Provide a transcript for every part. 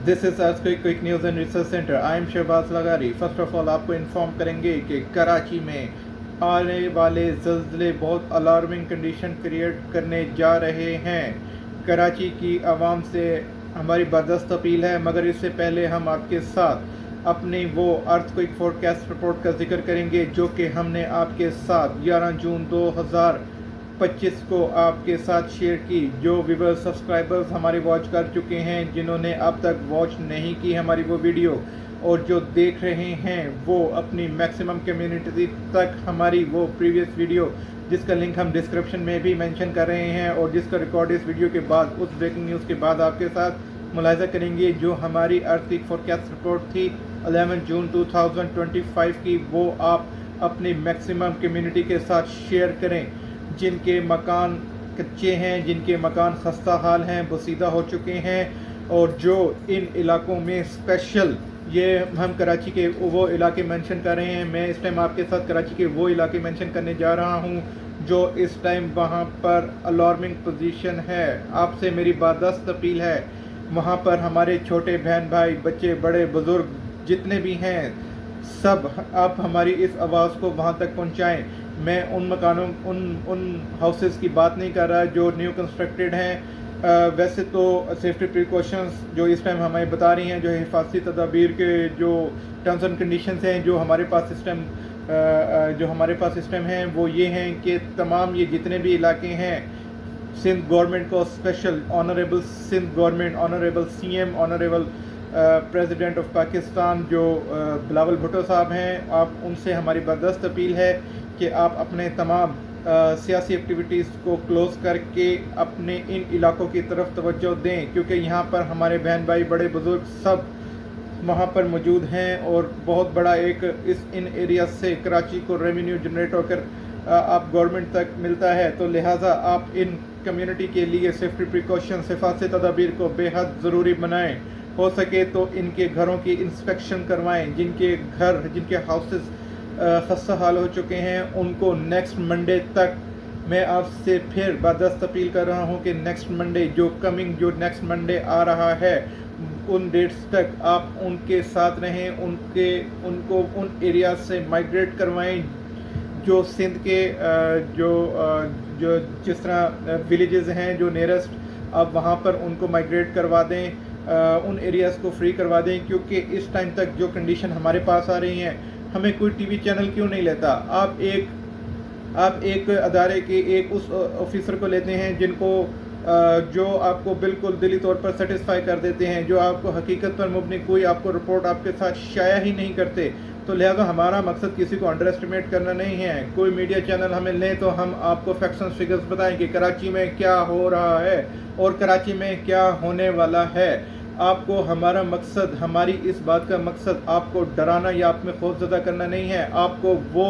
This is earthquake quick news and research center. I am Shahbaz लगारी। First of all आपको inform करेंगे कि कराची में आने वाले ज़ल्ज़ले बहुत अलार्मिंग कंडीशन क्रिएट करने जा रहे हैं। कराची की आवाम से हमारी बर्दाश्त अपील है, मगर इससे पहले हम आपके साथ अपनी वो अर्थक्वेक फोरकास्ट रिपोर्ट का जिक्र करेंगे जो कि हमने आपके साथ 11 जून 2025 को आपके साथ शेयर की। जो व्यूअर्स सब्सक्राइबर्स हमारे वॉच कर चुके हैं, जिन्होंने अब तक वॉच नहीं की हमारी वो वीडियो और जो देख रहे हैं वो अपनी मैक्सिमम कम्युनिटी तक हमारी वो प्रीवियस वीडियो, जिसका लिंक हम डिस्क्रिप्शन में भी मेंशन कर रहे हैं और जिसका रिकॉर्ड इस वीडियो के बाद, उस ब्रेकिंग न्यूज़ के बाद आपके साथ मुलाहिजा करेंगे। जो हमारी अर्थक्वेक फोरकास्ट रिपोर्ट थी 11 जून 2025 की, वो आप अपनी मैक्सिमम कम्युनिटी के साथ शेयर करें जिनके मकान कच्चे हैं, जिनके मकान खस्ता हाल हैं, बसीदा हो चुके हैं, और जो इन इलाकों में स्पेशल, ये हम कराची के वो इलाके मेंशन कर रहे हैं। मैं इस टाइम आपके साथ कराची के वो इलाके मेंशन करने जा रहा हूं जो इस टाइम वहां पर अलार्मिंग पोजीशन है। आपसे मेरी बर्दाश्त अपील है, वहां पर हमारे छोटे बहन भाई, बच्चे, बड़े बुजुर्ग जितने भी हैं, सब आप हमारी इस आवाज़ को वहां तक पहुंचाएं। मैं उन मकानों, उन हाउसेस की बात नहीं कर रहा जो न्यू कंस्ट्रक्टेड हैं। वैसे तो सेफ्टी प्रिकॉशंस जो इस टाइम हमें बता रही हैं, जो हिफाजती तदाबीर के जो टर्म्स एंड कंडीशंस हैं जो हमारे पास सिस्टम हैं, वो ये हैं कि तमाम ये जितने भी इलाके हैं, सिंध गवर्नमेंट को special honourable Sindh government, honourable CM, honourable president of Pakistan जो बिलावल भुट्टो साहब हैं, आप उनसे हमारी बर्दाश्त अपील है कि आप अपने तमाम सियासी एक्टिविटीज़ को क्लोज़ करके अपने इन इलाकों की तरफ तवज्जो दें, क्योंकि यहाँ पर हमारे बहन भाई, बड़े बुज़ुर्ग सब वहाँ पर मौजूद हैं और बहुत बड़ा एक इन एरिया से कराची को रेवेन्यू जनरेट होकर आप गवर्नमेंट तक मिलता है। तो लिहाजा आप इन कम्युनिटी के लिए सेफ्टी प्रिकॉशन, हिफाजती तदाबीर को बेहद ज़रूरी बनाएँ। हो सके तो इनके घरों की इंस्पेक्शन करवाएँ। जिनके घर, जिनके हाउसेस खस्ता हाल हो चुके हैं, उनको नेक्स्ट मंडे तक मैं आपसे फिर बर्दाश्त अपील कर रहा हूं कि नेक्स्ट मंडे जो नेक्स्ट मंडे आ रहा है, उन डेट्स तक आप उनके साथ रहें, उनको उन एरिया से माइग्रेट करवाएं जो सिंध के जो जिस तरह विलेजेस हैं जो नियरेस्ट, आप वहां पर उनको माइग्रेट करवा दें, उन एरियाज़ को फ्री करवा दें। क्योंकि इस टाइम तक जो कंडीशन हमारे पास आ रही हैं, हमें कोई टीवी चैनल क्यों नहीं लेता। आप एक अदारे के एक उस ऑफिसर को लेते हैं जिनको जो आपको बिल्कुल दिली तौर पर सेटिस्फाई कर देते हैं, जो आपको हकीकत पर मुबनी कोई आपको रिपोर्ट आपके साथ शाया ही नहीं करते। तो लिहाजा हमारा मकसद किसी को अंडर एस्टिमेट करना नहीं है। कोई मीडिया चैनल हमें लें तो हम आपको फैक्ट्स एंड फिगर्स बताएं कि कराची में क्या हो रहा है और कराची में क्या होने वाला है। आपको हमारा मकसद, हमारी इस बात का मकसद आपको डराना या आप में खौफजदा करना नहीं है। आपको वो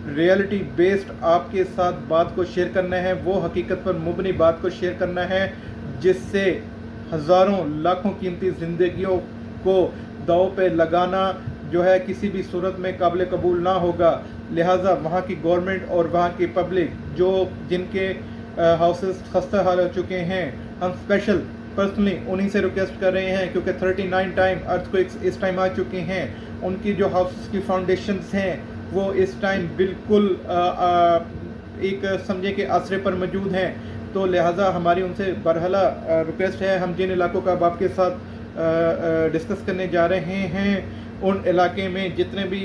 रियलिटी बेस्ड आपके साथ बात को शेयर करना है, वो हकीकत पर मुबनी बात को शेयर करना है, जिससे हज़ारों लाखों कीमती ज़िंदगियों को दाव पे लगाना जो है किसी भी सूरत में काबिल कबूल ना होगा। लिहाजा वहाँ की गवर्नमेंट और वहाँ की पब्लिक जिनके हाउसेस खस्ता हाल हो चुके हैं, हम स्पेशल पर्सनली उन्हीं से रिक्वेस्ट कर रहे हैं, क्योंकि 39 टाइम अर्थक्वेक्स इस टाइम आ चुके हैं। उनकी जो हाउसेस की फाउंडेशंस हैं वो इस टाइम बिल्कुल एक समझे कि आसरे पर मौजूद हैं। तो लिहाजा हमारी उनसे बरहला रिक्वेस्ट है, हम जिन इलाकों का अब आपके साथ डिस्कस करने जा रहे हैं, उन इलाके में जितने भी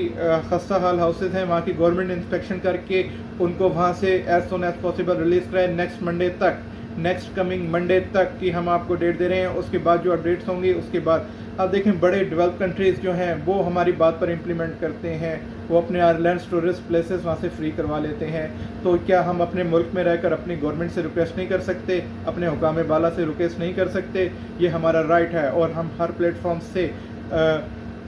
खस्ता हाल हाउसेस हैं, वहाँ की गवर्नमेंट इंस्पेक्शन करके उनको वहाँ से as soon as possible release कराएं नेक्स्ट मंडे तक, नेक्स्ट कमिंग मंडे तक की हम आपको डेट दे रहे हैं। उसके बाद जो अपडेट्स होंगी उसके बाद आप देखें, बड़े डेवलप कंट्रीज़ जो हैं वो हमारी बात पर इम्प्लीमेंट करते हैं, वो अपने आइलैंड्स, टूरिस्ट प्लेसेस वहाँ से फ्री करवा लेते हैं। तो क्या हम अपने मुल्क में रहकर अपनी गवर्नमेंट से रिक्वेस्ट नहीं कर सकते, अपने हुकाम बाला से रिक्वेस्ट नहीं कर सकते? ये हमारा राइट है और हम हर प्लेटफॉर्म से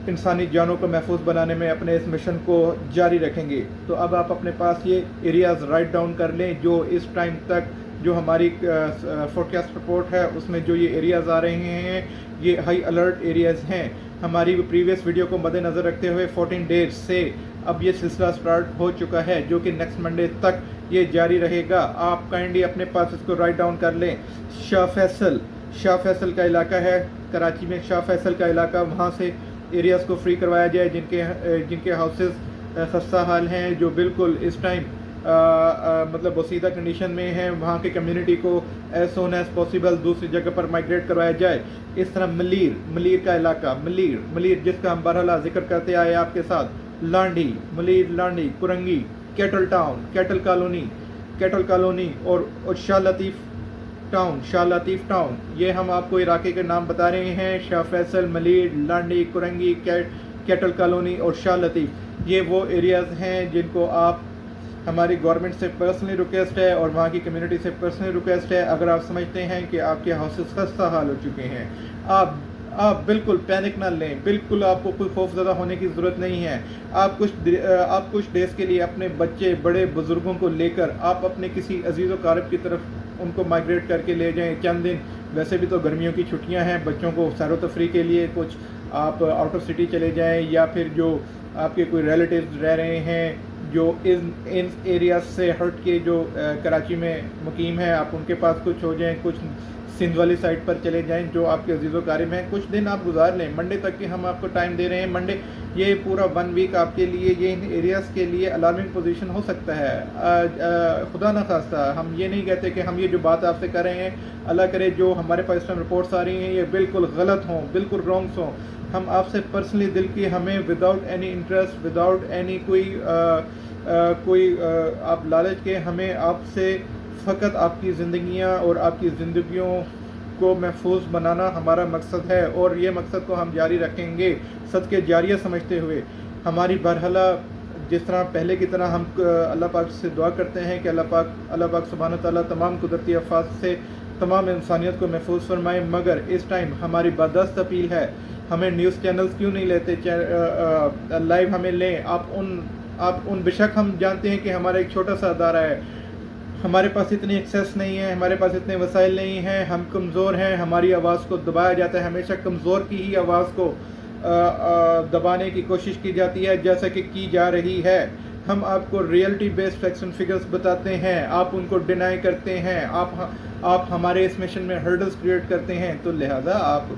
इंसानी जानों को महफूज बनाने में अपने इस मिशन को जारी रखेंगे। तो अब आप अपने पास ये एरियाज़ राइट डाउन कर लें जो इस टाइम तक जो हमारी फोरकास्ट रिपोर्ट है उसमें जो ये एरियाज़ आ रहे हैं, ये हाई अलर्ट एरियाज़ हैं। हमारी प्रीवियस वीडियो को मद्देनज़र रखते हुए 14 डेज से अब ये सिलसिला स्टार्ट हो चुका है, जो कि नेक्स्ट मंडे तक ये जारी रहेगा। आप काइंडली अपने पास इसको राइट डाउन कर लें। शाह फैसल शाह फैसल का इलाका है, कराची में शाह फैसल का इलाका, वहाँ से एरियाज़ को फ्री करवाया जाए जिनके हाउसेस खस्ता हाल हैं, जो बिल्कुल इस टाइम मतलब बोसीदा कंडीशन में हैं। वहाँ के कम्युनिटी को एज सोन एज पॉसिबल दूसरी जगह पर माइग्रेट करवाया जाए। इस तरह मलीर का इलाका, मलीर जिसका हम बहरहाल जिक्र करते आए आपके साथ, Landhi, Malir, Landhi, Korangi, Cattle Town, Cattle Colony और शाह लतीफ़ टाउन, ये हम आपको इलाके के नाम बता रहे हैं। शाह फैसल, मलीर, लांडी, कुरंगी, कैटल कॉलोनी और शाह लतीफ़, ये वो एरियाज़ हैं जिनको आप, हमारी गवर्नमेंट से पर्सनली रिक्वेस्ट है और वहाँ की कम्युनिटी से पर्सनली रिक्वेस्ट है, अगर आप समझते हैं कि आपके हाउसेस खस्ता हाल हो चुके हैं, आप बिल्कुल पैनिक ना लें, बिल्कुल आपको कोई खौफज़दा होने की ज़रूरत नहीं है। आप कुछ डेज़ के लिए अपने बच्चे, बड़े बुज़ुर्गों को लेकर आप अपने किसी अजीज़ व क़ारिब की तरफ उनको माइग्रेट करके ले जाएं चंद दिन। वैसे भी तो गर्मियों की छुट्टियां हैं, बच्चों को सैर तफरी के लिए कुछ आप आउट ऑफ सिटी चले जाएं, या फिर जो आपके कोई रिलेटिव्स रह रहे हैं जो इन एरिया से हट के जो कराची में मुकीम है, आप उनके पास कुछ हो जाएं, कुछ सिंध वाली साइड पर चले जाएं जो आपके अजीज़ो कारिम हैं, कुछ दिन आप गुजार लें। मंडे तक के हम आपको टाइम दे रहे हैं। मंडे ये पूरा 1 वीक आपके लिए, ये इन एरियाज़ के लिए अलार्मिंग पोजीशन हो सकता है। खुदा न खास्ता, हम ये नहीं कहते कि हम ये जो बात आपसे कर रहे हैं, अल्लाह करे जो हमारे पास इस टाइम रिपोर्ट्स आ रही हैं ये बिल्कुल गलत हों, बिल्कुल रॉन्ग्स हों। हम आपसे पर्सनली दिल की, हमें without any interest, without any कोई आप लालच के, हमें आपसे फ़कत आपकी ज़िंदगियाँ और आपकी ज़िंदगियों को महफूज बनाना हमारा मकसद है, और ये मकसद को हम जारी रखेंगे सदके जारिया समझते हुए। हमारी बरहला जिस तरह पहले की तरह हम अल्लाह पाक से दुआ करते हैं कि अल्लाह पाक सुब्हानहू तआला तमाम कुदरती अफ़ात से तमाम इंसानियत को महफूज फरमाए, मगर इस टाइम हमारी बदस्त अपील है, हमें न्यूज़ चैनल्स क्यों नहीं लेते लाइव, हमें लें। आप उन बेशक हम जानते हैं कि हमारा एक छोटा सा अदारा है, हमारे पास इतनी एक्सेस नहीं है, हमारे पास इतने वसाइल नहीं हैं, हम कमज़ोर हैं, हमारी आवाज़ को दबाया जाता है, हमेशा कमज़ोर की ही आवाज़ को दबाने की कोशिश की जाती है, जैसा कि की जा रही है। हम आपको reality based facts and figures बताते हैं, आप उनको डिनाई करते हैं, आप हमारे इस मिशन में हर्डल्स क्रिएट करते हैं, तो लिहाजा आप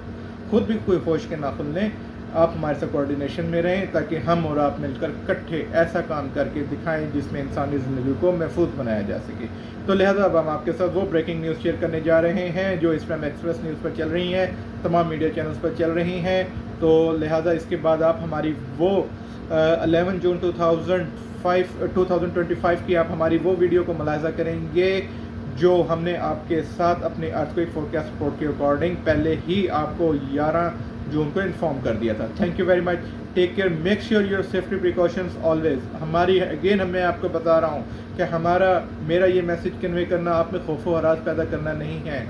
खुद भी कोई होश के नाखुन लें, आप हमारे साथ कोऑर्डिनेशन में रहें, ताकि हम और आप मिलकर इकट्ठे ऐसा काम करके दिखाएं जिसमें इंसानी ज़िंदगी को महफूज बनाया जा सके। तो लिहाजा अब हम आपके साथ वो ब्रेकिंग न्यूज़ शेयर करने जा रहे हैं जो इस टाइम एक्सप्रेस न्यूज़ पर चल रही हैं, तमाम मीडिया चैनल्स पर चल रही हैं। तो लिहाजा इसके बाद आप हमारी वो 11 जून 2025 की आप हमारी वो वीडियो को मुलाहिज़ा करेंगे जो हमने आपके साथ अपने अर्थक्वेक फोरकास्ट रिपोर्ट के अकॉर्डिंग पहले ही आपको 11 जून को इन्फॉर्म कर दिया था। Thank you very much, take care, make sure your safety precautions always. हमारी अगेन मैं आपको बता रहा हूँ कि मेरा ये मैसेज कन्वे करना आप में खौफ व हरास पैदा करना नहीं है।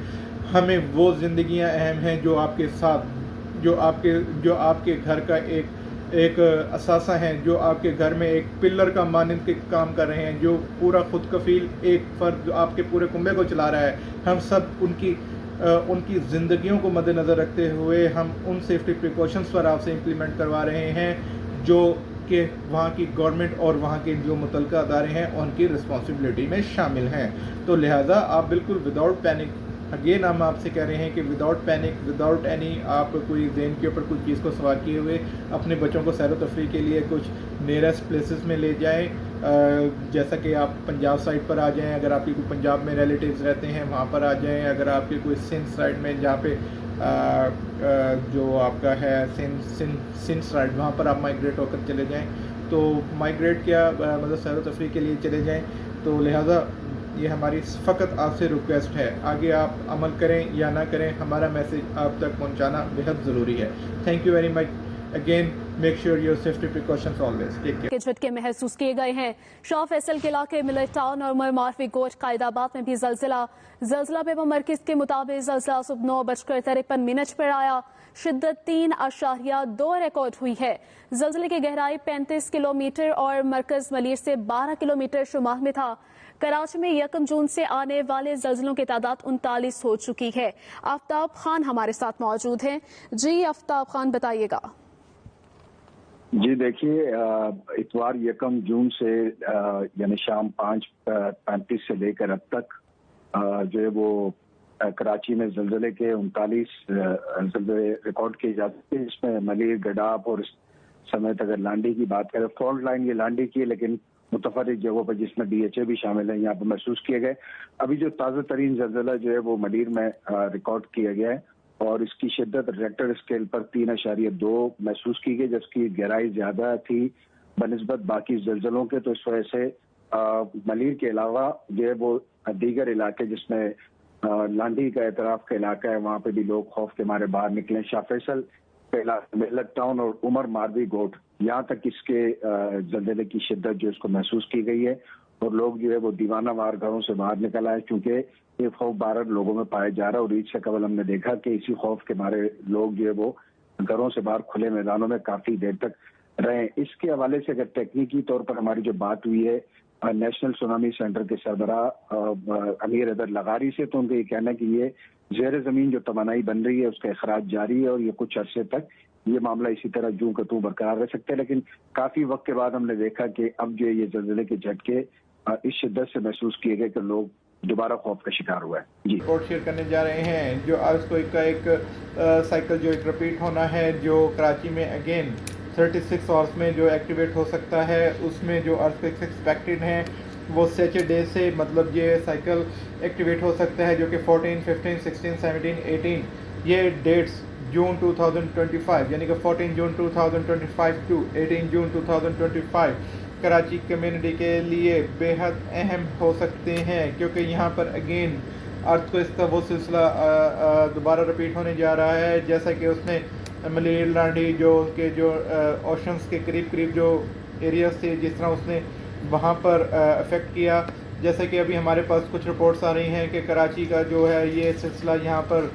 हमें वो ज़िंदगियाँ अहम हैं जो आपके साथ, जो आपके घर का एक असासा हैं, जो आपके घर में एक पिलर का मानंद के काम कर रहे हैं, जो पूरा खुद कफील एक फ़र्द जो आपके पूरे कुंबे को चला रहा है। हम सब उनकी ज़िंदगियों को मद्देनज़र रखते हुए हम उन सेफ्टी प्रिकॉशंस पर आपसे इम्प्लीमेंट करवा रहे हैं जो कि वहाँ की गवर्नमेंट और वहाँ के जो मुतल्लिका अदारे हैं उनकी रिस्पॉन्सिबिलिटी में शामिल हैं। तो लिहाजा आप बिल्कुल विदाउट पैनिक, अगेन हम आपसे कह रहे हैं कि विदाउट पैनिक, विदाउट एनी आप कोई ज़हन के ऊपर कोई चीज़ को सवार किए हुए अपने बच्चों को सैर तफरी के लिए कुछ नियरेस्ट प्लेसेस में ले जाएं। जैसा कि आप पंजाब साइड पर आ जाएं, अगर आपकी कोई पंजाब में रिलेटिव्स रहते हैं वहाँ पर आ जाएं, अगर आपके कोई सिंध साइड में जहाँ पे जो आपका है सिंध साइड, वहाँ पर आप माइग्रेट होकर चले जाएं, तो माइग्रेट क्या मतलब सैर तफरी के लिए चले जाएं। तो लिहाजा ये हमारी फ़कत आपसे रिक्वेस्ट है, आगे आप अमल करें या ना करें, हमारा मैसेज आप तक पहुंचाना बेहद ज़रूरी है। Thank you very much, again make sure your safety precautions always, take care. के झटके महसूस किए गए हैं। शाह फैसल के इलाके मिलेट टाउन और मारफी कोट कायदाबाद में भी जलजिला पेपर मरकज के मुताबिक जलजिला सुबह 9:53 पर आया। शिद्दत 3.2 रिकॉर्ड हुई है। जलजिले की गहराई 35 किलोमीटर और मरकज मलीर से 12 किलोमीटर शुमाल में था। कराची में 1 जून से आने वाले जल्जलों की तादाद 39 हो चुकी है। आफ्ताब खान हमारे साथ मौजूद हैं। जी आफ्ताब खान, बताइएगा। जी देखिए, इतवार 1 जून से यानी शाम 5:35 से लेकर अब तक जो है वो कराची में जल्जले के 39 जल्जले रिकॉर्ड किए जाते हैं, जिसमें मलीर, गडाप और समेत अगर लांडी की बात करें, फॉल्ट लाइन ये लांडी की है, लेकिन मुतफरिक जगहों पर जिसमें DHA भी शामिल है यहाँ पर महसूस किए गए। अभी जो ताज़ा तरीन जल्जला जो है वो मलीर में रिकॉर्ड किया गया है और इसकी शिद्दत रेक्टर स्केल पर 3.2 महसूस की गई, जिसकी गहराई ज्यादा थी बनिस्बत बाकी जल्जलों के। तो इस वजह से मलीर के अलावा जो है वो दीगर इलाके जिसमें लांडी का एतराफ का इलाका है, वहाँ पे भी लोग खौफ के मारे बाहर निकले। शाह फैसल के इलाके, मेलक टाउन और उमर मारवी गोट, यहाँ तक इसके जल्जले की शिद्दत जो इसको महसूस की गई है और लोग जो है वो दीवाना वार घरों से बाहर निकल आए, क्योंकि ये खौफ 12 लोगों में पाया जा रहा है। और ईद से कबल हमने देखा कि इसी खौफ के मारे लोग जो है वो घरों से बाहर खुले मैदानों में काफी देर तक रहे। इसके हवाले से अगर तकनीकी तौर पर हमारी जो बात हुई है नेशनल सुनामी सेंटर के सरबराह अमीर अदर लगारी से, तो उनका ये कहना है कि ये जेर जमीन जो तवानाई बन रही है उसका अखराज जारी है और ये कुछ अरसे तक ये मामला इसी तरह जूं का तूं बरकरार रह सकता है। लेकिन काफी वक्त के बाद हमने देखा कि अब जो ये जल्जले के झटके इस शिद्दत से महसूस किए गए कि लोग दोबारा खौफ का शिकार हुआ है। जी, रिपोर्ट शेयर करने जा रहे हैं जो अर्थक्वेक का एक साइकिल जो एक रिपीट होना है, जो कराची में अगेन 36 आवर्स में जो एक्टिवेट हो सकता है। उसमें जो अर्थक्वेक्स एक्सपेक्टेड हैं वो सैटरडे से, मतलब ये साइकिल एक्टिवेट हो सकता है, जो कि 14, 15, 16, 17, 18 ये डेट्स जून 2025 यानी कि 14 जून 2025 टू 18 जून 2025 कराची कम्युनिटी के लिए बेहद अहम हो सकते हैं, क्योंकि यहाँ पर अगेन अर्थक्वेक का वो सिलसिला दोबारा रिपीट होने जा रहा है, जैसा कि उसने मलीर, लांडी जो के जो ओशंस के करीब करीब जो एरियाज थे, जिस तरह उसने वहाँ पर अफेक्ट किया। जैसे कि अभी हमारे पास कुछ रिपोर्ट्स आ रही हैं कि कराची का जो है ये सिलसिला यहाँ पर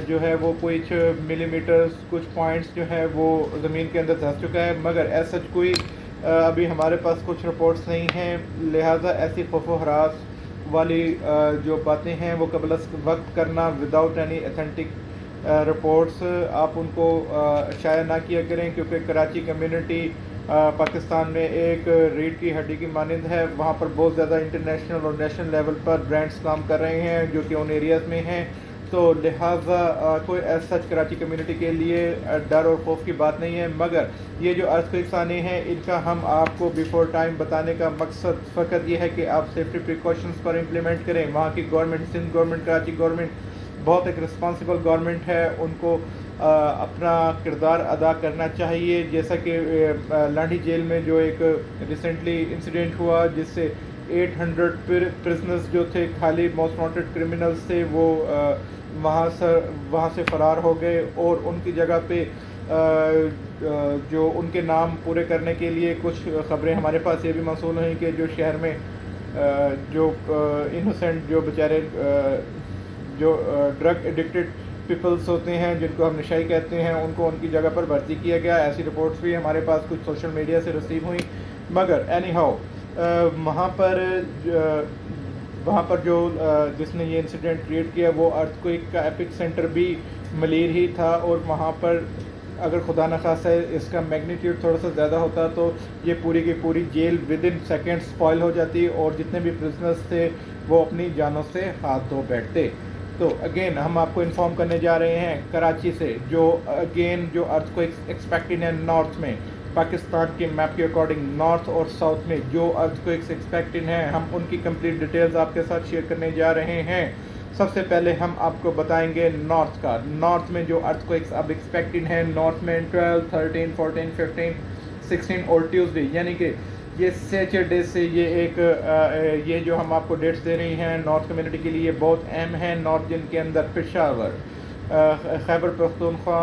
जो है वो कुछ मिलीमीटर्स, कुछ पॉइंट्स जो है वो ज़मीन के अंदर धंस चुका है, मगर ऐसा कोई अभी हमारे पास कुछ रिपोर्ट्स नहीं हैं। लिहाजा ऐसी खौफ व हरास वाली जो बातें हैं वो कबल वक्त करना विदाउट एनी अथेंटिक रिपोर्ट्स आप उनको शाया ना किया करें, क्योंकि कराची कम्युनिटी पाकिस्तान में एक रीढ़ की हड्डी की मानंद है। वहाँ पर बहुत ज़्यादा इंटरनेशनल और नेशनल लेवल पर ब्रांड्स काम कर रहे हैं जो कि उन एरियाज़ में हैं। तो लिहाजा कोई ऐसा सच कराची कम्युनिटी के लिए डर और खौफ की बात नहीं है, मगर ये जो अर्थक्वेक्स आने हैं इनका हम आपको बिफोर टाइम बताने का मकसद फ़कत ये है कि आप सेफ्टी प्रिकॉशंस पर इम्प्लीमेंट करें। वहाँ की government, Sindh government, Karachi government बहुत एक रिस्पॉन्सिबल गवर्नमेंट है, उनको अपना किरदार अदा करना चाहिए। जैसा कि लांडी जेल में जो एक रिसेंटली इंसिडेंट हुआ जिससे 800 प्रिजनर्स जो थे, खाली मोस्ट वांटेड क्रिमिनल्स थे, वो वहाँ से फ़रार हो गए और उनकी जगह पे जो उनके नाम पूरे करने के लिए कुछ ख़बरें हमारे पास ये भी मौसूल हैं कि जो शहर में जो इनोसेंट जो बेचारे जो ड्रग एडिक्टेड पीपल्स होते हैं, जिनको हम नशाई कहते हैं, उनको उनकी जगह पर भर्ती किया गया। ऐसी रिपोर्ट्स भी हमारे पास कुछ सोशल मीडिया से रिसीव हुई, मगर एनी हाउ वहाँ पर जो जिसने ये इंसिडेंट क्रिएट किया वो अर्थक्वेक का एपिक सेंटर भी मलीर ही था, और वहाँ पर अगर खुदा न खासा इसका मैग्नीट्यूड थोड़ा सा ज़्यादा होता तो ये पूरी की पूरी jail within second spoil हो जाती और जितने भी प्रिजनर्स थे वो अपनी जानों से हाथ धो बैठते। तो अगेन हम आपको इन्फॉर्म करने जा रहे हैं कराची से, जो अगेन जो अर्थक्वेक एक्सपेक्टेड है नॉर्थ में, पाकिस्तान के मैप के अकॉर्डिंग नॉर्थ और साउथ में जो अर्थक्वेक्स एक्सपेक्टेड हैं, हम उनकी कंप्लीट डिटेल्स आपके साथ शेयर करने जा रहे हैं। सबसे पहले हम आपको बताएंगे नॉर्थ का। नॉर्थ में जो अर्थक्वेक्स अब एक्सपेक्टेड हैं, नॉर्थ में 12, 13, 14, 15, 16 और ट्यूसडे, यानी कि ये सैटरडे से ये जो हम आपको डेट्स दे रही हैं नॉर्थ कम्युनिटी के लिए बहुत अहम है। नॉर्थ जिनके अंदर पेशावर, खैबर पख्तूनख्वा,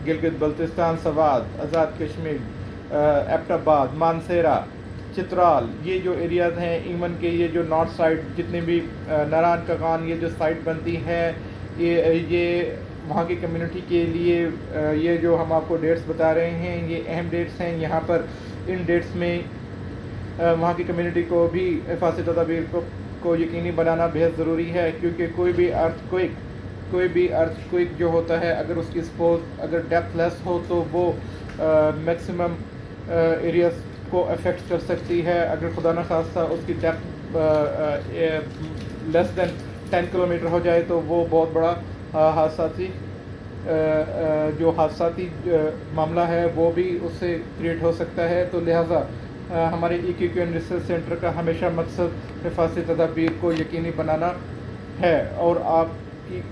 गिलगित बल्तिस्तान, सवात, आज़ाद कश्मीर, एबटाबाद, मानसेरा, चित्राल, ये जो एरियाज़ हैं, इवन के ये जो नॉर्थ साइड जितने भी नारायण कागान ये जो साइड बनती है, ये वहाँ की कम्युनिटी के लिए ये जो हम आपको डेट्स बता रहे हैं ये अहम डेट्स हैं। यहाँ पर इन डेट्स में वहाँ की कम्युनिटी को भी हिफाजती तदाबीर को यकीनी बनाना बेहद ज़रूरी है, क्योंकि कोई भी अर्थक्वेक जो होता है अगर उसकी सपोज अगर डेप्थ लेस हो तो वो मैक्सिमम एरियाज को अफेक्ट कर सकती है। अगर खुदा न खास्ता उसकी डेप्थ लेस दैन 10 किलोमीटर हो जाए तो वो बहुत बड़ा हादसाती जो हादसाती मामला है वो भी उससे क्रिएट हो सकता है। तो लिहाजा हमारे EQQN रिसर्च सेंटर का हमेशा मकसद हिफाजती तदाबीर को यकीनी बनाना है और आपकी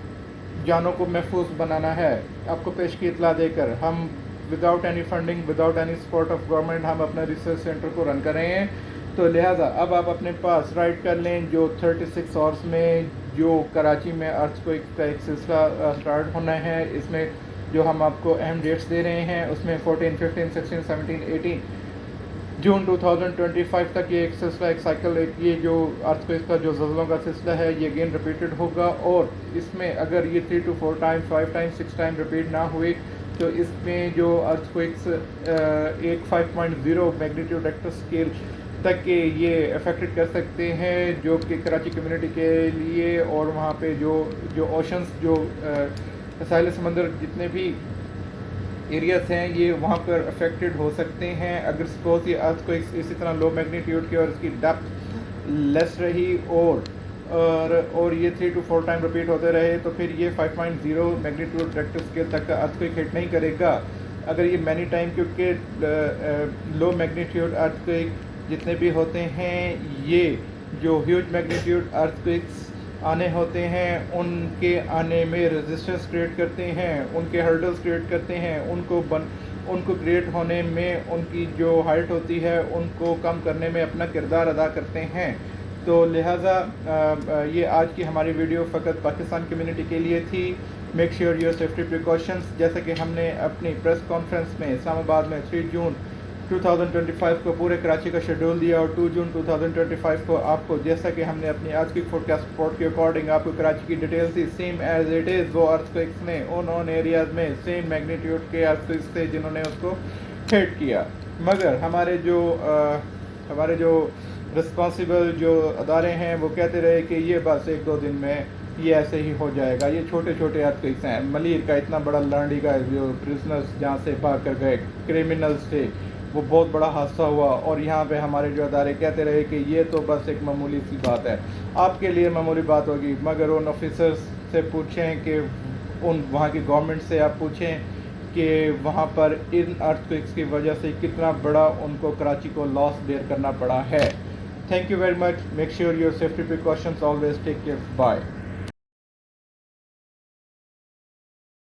जानों को महफूज बनाना है। आपको पेश की इतला देकर हम without any funding, without any support of government हम अपना रिसर्च सेंटर को रन कर रहे हैं। तो लिहाजा अब आप अपने पास राइट कर लें जो 36 आवर्स में जो कराची में अर्थक्वेक का एक सिलसिला स्टार्ट होना है। इसमें जो हम आपको अहम डेट्स दे रहे हैं उसमें 14, 15, 16, 17, 18 जून 2025 तक ये एक सिलसिला, एक साइकिल, एक ये जो अर्थक्वेक का जो ज़ल्ज़लों का सिलसिला है ये अगेन रिपीटेड होगा। और इसमें अगर ये 3 to 4 time, 5 time, 6 time repeat ना हुए तो इसमें जो अर्थक्वेक्स एक 5.0 मैग्नीट्यूड रेक्टर स्केल तक के ये अफेक्टेड कर सकते हैं, जो कि कराची कम्युनिटी के लिए और वहाँ पे जो ओशंस, जो साहिल समंदर जितने भी एरियाज हैं ये वहाँ पर अफेक्टेड हो सकते हैं। अगर सपोज ये अर्थक्वेक्स इसी तरह लो मैग्नीट्यूड की और इसकी डेप्थ लेस रही और ये 3 to 4 टाइम रिपीट होते रहे तो फिर ये 5.0 मैग्नीट्यूड रेक्टर स्केल तक का अर्थक्वेक हिट नहीं करेगा। अगर ये मैनी टाइम, क्योंकि लो मैग्नीट्यूड अर्थक्वेक जितने भी होते हैं ये जो ह्यूज मैग्नीट्यूड अर्थक्वेक्स आने होते हैं उनके आने में रेजिस्टेंस क्रिएट करते हैं, उनके हर्डल्स क्रिएट करते हैं, उनको क्रिएट होने में उनकी जो हाइट होती है उनको कम करने में अपना किरदार अदा करते हैं। तो लिहाजा ये आज की हमारी वीडियो फ़कत पाकिस्तान कम्युनिटी के लिए थी। Make sure your safety precautions, जैसे कि हमने अपनी प्रेस कॉन्फ्रेंस में इस्लामाबाद में 3 जून 2025 को पूरे कराची का शेड्यूल दिया और 2 जून 2025 को आपको, जैसा कि हमने अपनी आज की फोरकास्ट रिपोर्ट के अकॉर्डिंग आपको कराची की डिटेल्स दी, सेम एज इट इज़ वो अर्थक्वेक्स ने उन एरियाज़ में सेम मैग्नीट्यूड के अर्थक्वेक्स थे जिन्होंने उसको हिट किया। मगर हमारे जो रिस्पॉन्सिबल जो अदारे हैं वो कहते रहे कि ये बस 1-2 दिन में ये ऐसे ही हो जाएगा, ये छोटे छोटे अर्थक्वेक्स हैं। मलीर का इतना बड़ा लांडी का जो प्रिजनर्स जहाँ से भाग कर गए क्रिमिनल्स थे वो बहुत बड़ा हादसा हुआ और यहाँ पे हमारे जो अदारे कहते रहे कि ये तो बस एक मामूली सी बात है। आपके लिए मामूली बात होगी मगर उन ऑफिसर्स से पूछें कि उन वहाँ की गवर्नमेंट से आप पूछें कि वहाँ पर इन अर्थक्वेक्स की वजह से कितना बड़ा उनको कराची को लॉस बेयर करना पड़ा है। Thank you very much. Make sure your safety precautions, always take care, bye.